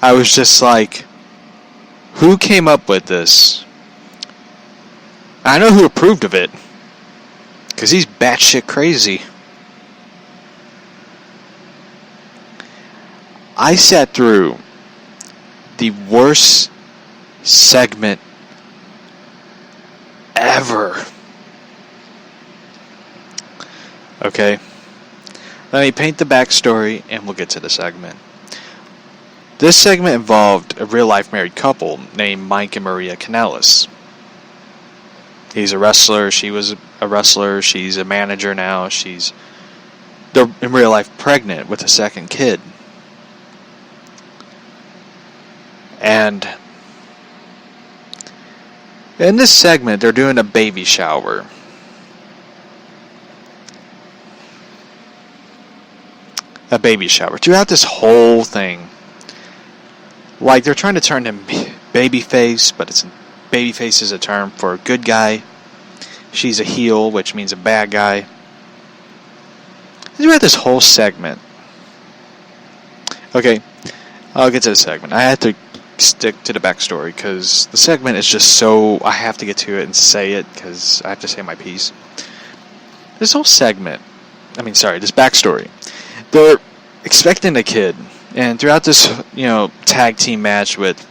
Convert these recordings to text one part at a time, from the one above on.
I was just like, who came up with this? I know who approved of it. Because he's batshit crazy. I sat through the worst segment ever. Okay. Let me paint the backstory and we'll get to the segment. This segment involved a real-life married couple named Mike and Maria Kanellis. He's a wrestler, she was a wrestler, she's a manager now, they're in real life pregnant with a second kid. And in this segment, they're doing a baby shower. A baby shower. Throughout this whole thing, like they're trying to turn him babyface, but babyface is a term for a good guy. She's a heel, which means a bad guy. Throughout this whole segment. Okay, I'll get to the segment. I had to stick to the backstory because the segment is just so... I have to get to it and say it because I have to say my piece. This whole segment... this backstory. They're expecting a kid. And throughout this, tag team match with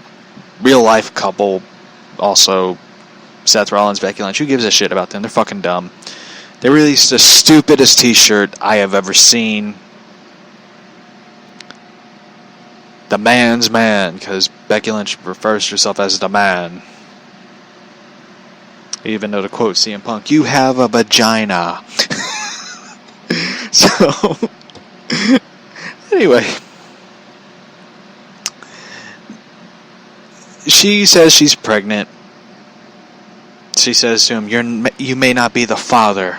real life couple, also Seth Rollins, Becky Lynch, who gives a shit about them? They're fucking dumb. They released the stupidest t-shirt I have ever seen. The man's man, because Becky Lynch refers to herself as the man. Even though to quote CM Punk, you have a vagina. So, anyway. She says she's pregnant. She says to him, you may not be the father.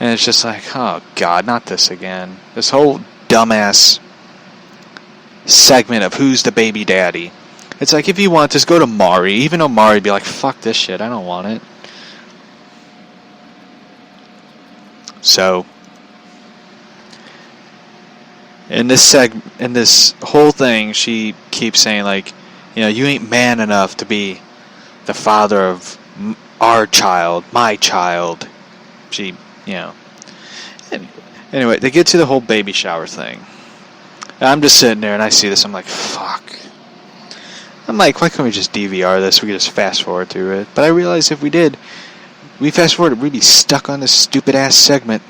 And it's just like, oh God, not this again. This whole dumbass segment of who's the baby daddy. It's like, if you want this, go to Mari. Even though Mari'd be like, fuck this shit, I don't want it. So, in this whole thing, she keeps saying like, you ain't man enough to be the father of our child, my child. She, Anyway, they get to the whole baby shower thing. And I'm just sitting there and I see this. I'm like, fuck. I'm like, why can't we just DVR this? We could just fast forward through it. But I realized if we did, we fast forwarded, we'd be stuck on this stupid ass segment.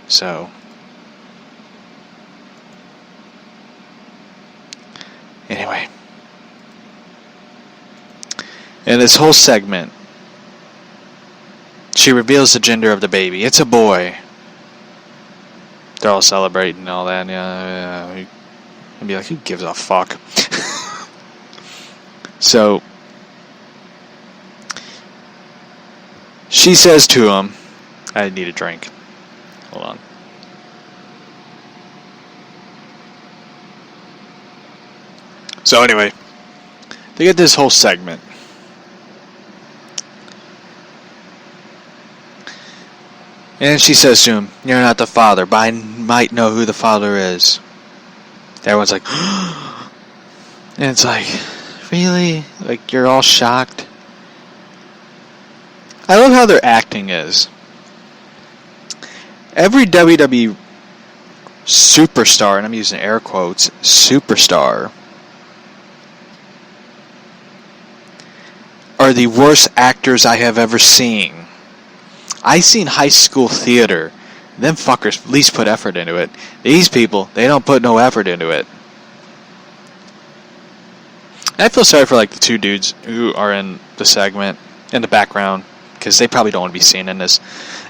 So. Anyway. In this whole segment, she reveals the gender of the baby. It's a boy. They're all celebrating and all that. Yeah. I'd be like, who gives a fuck? So, she says to him, I need a drink. Hold on. So anyway, they get this whole segment. And she says to him, you're not the father, but I might know who the father is. Everyone's like, and it's like, really? Like, you're all shocked? I love how their acting is. Every WWE superstar, and I'm using air quotes, superstar, are the worst actors I have ever seen. I seen High School Theater. Them fuckers at least put effort into it. These people, they don't put no effort into it. And I feel sorry for like the two dudes who are in the segment, in the background, because they probably don't want to be seen in this.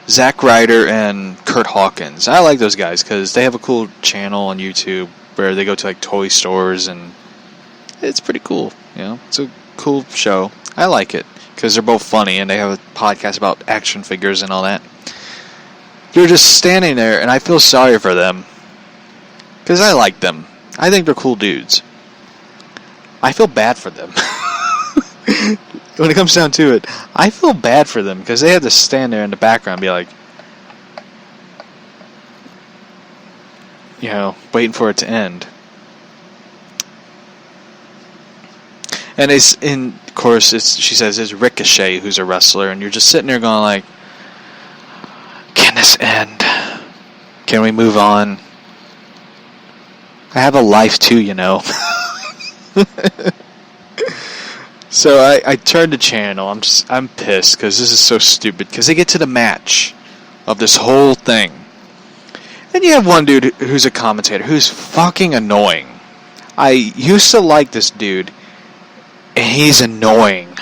Zack Ryder and Kurt Hawkins. I like those guys because they have a cool channel on YouTube where they go to like toy stores and it's pretty cool. It's a cool show. I like it because they're both funny and they have a podcast about action figures and all that. They're just standing there and I feel sorry for them because I like them. I think they're cool dudes. I feel bad for them. When it comes down to it, I feel bad for them because they had to stand there in the background and be like, waiting for it to end. And of course, she says it's Ricochet who's a wrestler, and you're just sitting there going like, can this end? Can we move on? I have a life too, So I turned the channel. I'm pissed because this is so stupid. Because they get to the match of this whole thing, and you have one dude who's a commentator who's fucking annoying. I used to like this dude, and he's annoying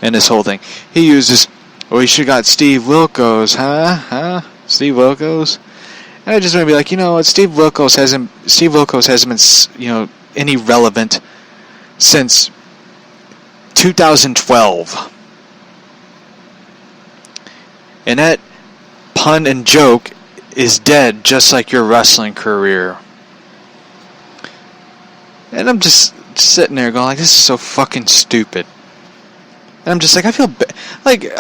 in this whole thing. He uses, we should have got Steve Wilkos, huh? Steve Wilkos? And I just want to be like, what? Steve Wilkos hasn't been, any relevant since 2012. And that pun and joke is dead, just like your wrestling career. And I'm just sitting there going like, this is so fucking stupid. And I'm just like, I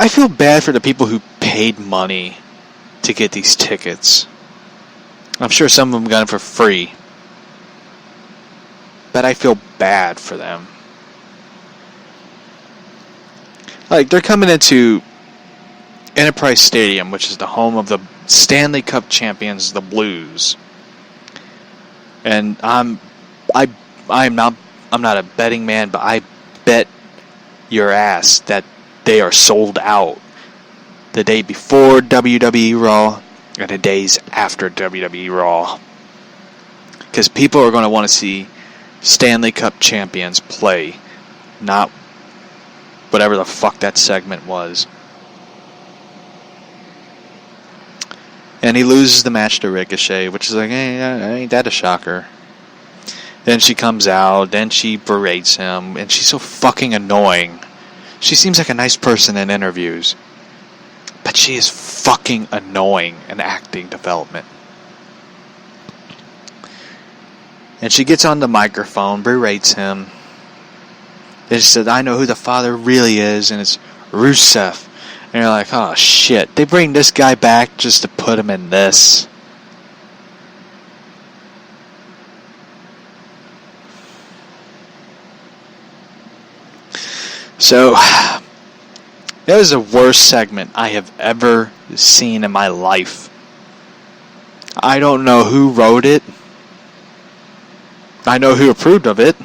feel bad for the people who paid money to get these tickets. I'm sure some of them got it for free, but I feel bad for them. Like, they're coming into Enterprise Stadium, which is the home of the Stanley Cup champions, the Blues. And I'm not a betting man, but I bet your ass that they are sold out the day before WWE Raw and the days after WWE Raw. Because people are going to want to see Stanley Cup champions play, not whatever the fuck that segment was. And he loses the match to Ricochet, which is like, hey, ain't that a shocker? Then she comes out, then she berates him, and she's so fucking annoying. She seems like a nice person in interviews, but she is fucking annoying in acting development. And she gets on the microphone, berates him. Then she said, I know who the father really is, and it's Rusev. And you're like, oh shit, they bring this guy back just to put him in this. So, that was the worst segment I have ever seen in my life. I don't know who wrote it. I know who approved of it.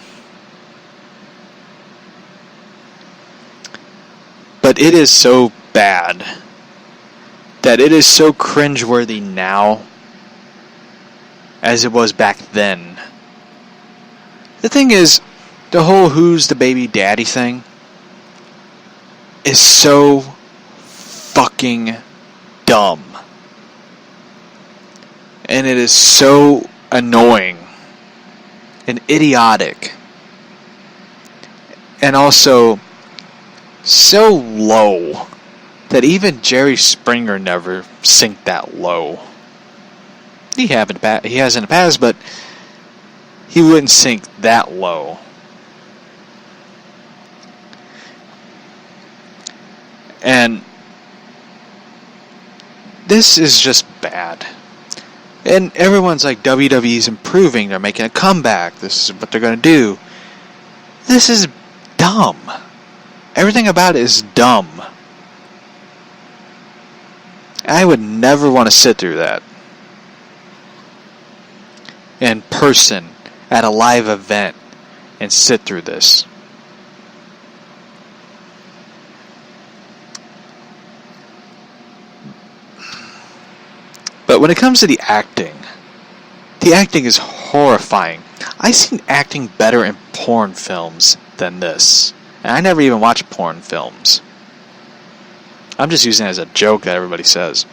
But it is so bad that it is so cringeworthy now as it was back then. The thing is, the whole who's the baby daddy thing is so fucking dumb. And it is so annoying and idiotic. And also so low that even Jerry Springer never sinked that low. He has in the past, but he wouldn't sink that low. And this is just bad. And everyone's like, WWE's improving, they're making a comeback, this is what they're going to do. This is dumb. Everything about it is dumb. I would never want to sit through that. In person, at a live event, and sit through this. But when it comes to the acting is horrifying. I've seen acting better in porn films than this. And I never even watch porn films. I'm just using it as a joke that everybody says.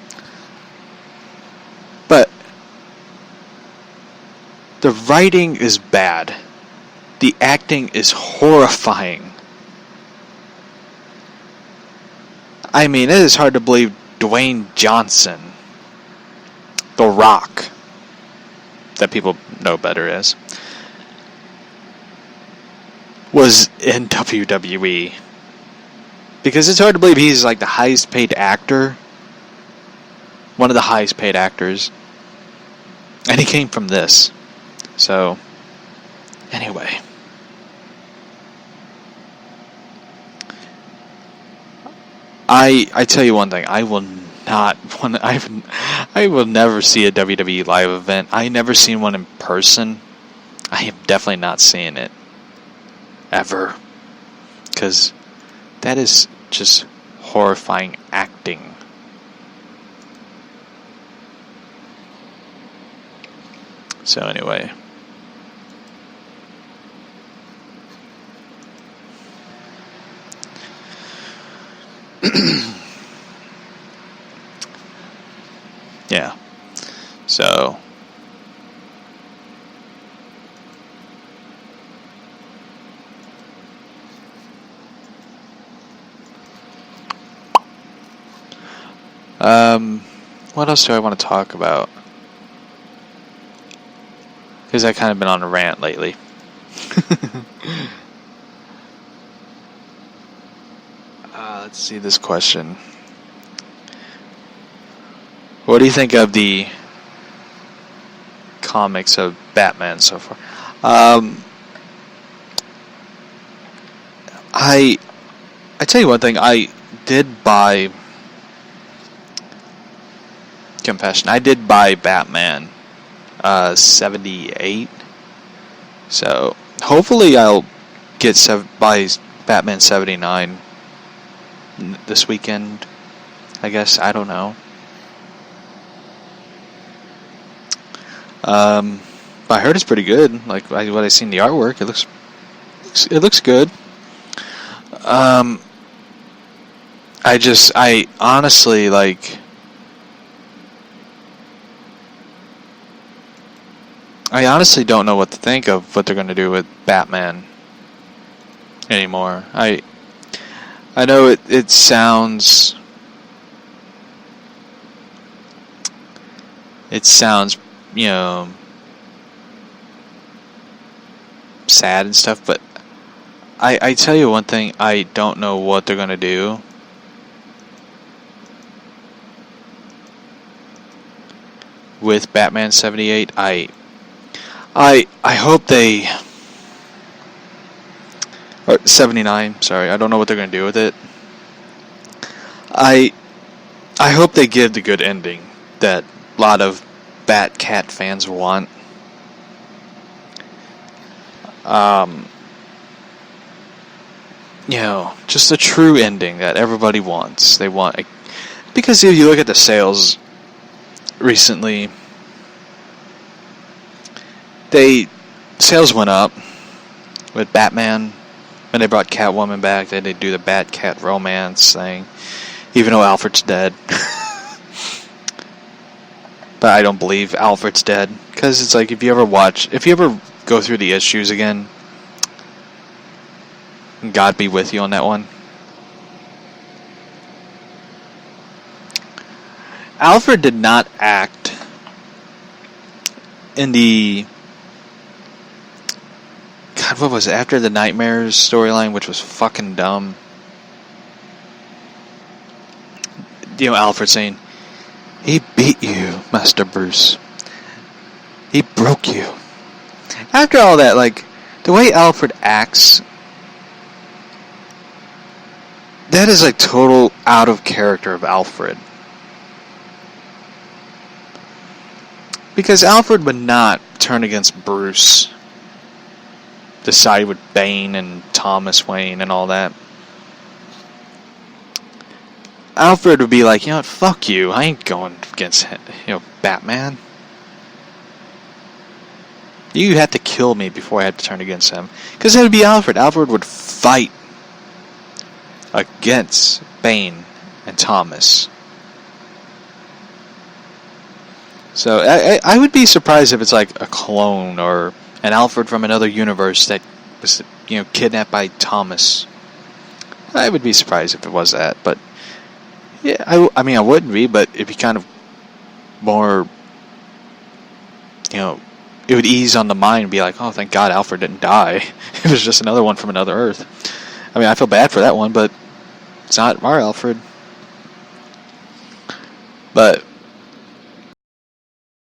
But the writing is bad. The acting is horrifying. I mean, it is hard to believe Dwayne Johnson, The Rock, that people know better as, was in WWE. Because it's hard to believe he's like the highest paid actor. One of the highest paid actors. And he came from this. So, anyway. I tell you one thing, I will never see a WWE live event. I never seen one in person. I am definitely not seeing it. Ever. Because that is just horrifying acting. So anyway. Yeah. So what else do I want to talk about? Because I've kind of been on a rant lately. Let's see this question. What do you think of the comics of Batman so far? I tell you one thing. I did buy. Confession. I did buy Batman 78. So hopefully I'll buy Batman 79 this weekend. I guess, I don't know. But I heard it's pretty good. Like what I seen the artwork, it looks good. I honestly like. I honestly don't know what to think of what they're going to do with Batman anymore. I know it sounds you know, sad and stuff, but I tell you one thing, I don't know what they're going to do. With Batman 78, I hope they... Or 79, sorry. I don't know what they're going to do with it. I hope they give the good ending that a lot of Bat-Cat fans want. You know, just a true ending that everybody wants. They want... Because if you look at the sales recently... Sales went up with Batman when they brought Catwoman back. They did do the Bat-Cat romance thing, even though Alfred's dead. But I don't believe Alfred's dead, because it's like if you ever go through the issues again, God be with you on that one. Alfred did not act in the... God, what was it? After the Nightmares storyline, which was fucking dumb. You know, Alfred saying, "He beat you, Master Bruce. He broke you." After all that, like, the way Alfred acts, that is like total out of character of Alfred. Because Alfred would not turn against Bruce to side with Bane and Thomas Wayne and all that. Alfred would be like, you know what, fuck you. I ain't going against, Batman. You had to kill me before I had to turn against him. Because that would be Alfred. Alfred would fight against Bane and Thomas. So I would be surprised if it's like a clone or an Alfred from another universe that was, kidnapped by Thomas. I would be surprised if it was that, but yeah, I mean I wouldn't be, but it'd be kind of more, it would ease on the mind and be like, oh, thank God Alfred didn't die. It was just another one from another Earth. I mean, I feel bad for that one, but it's not our Alfred. But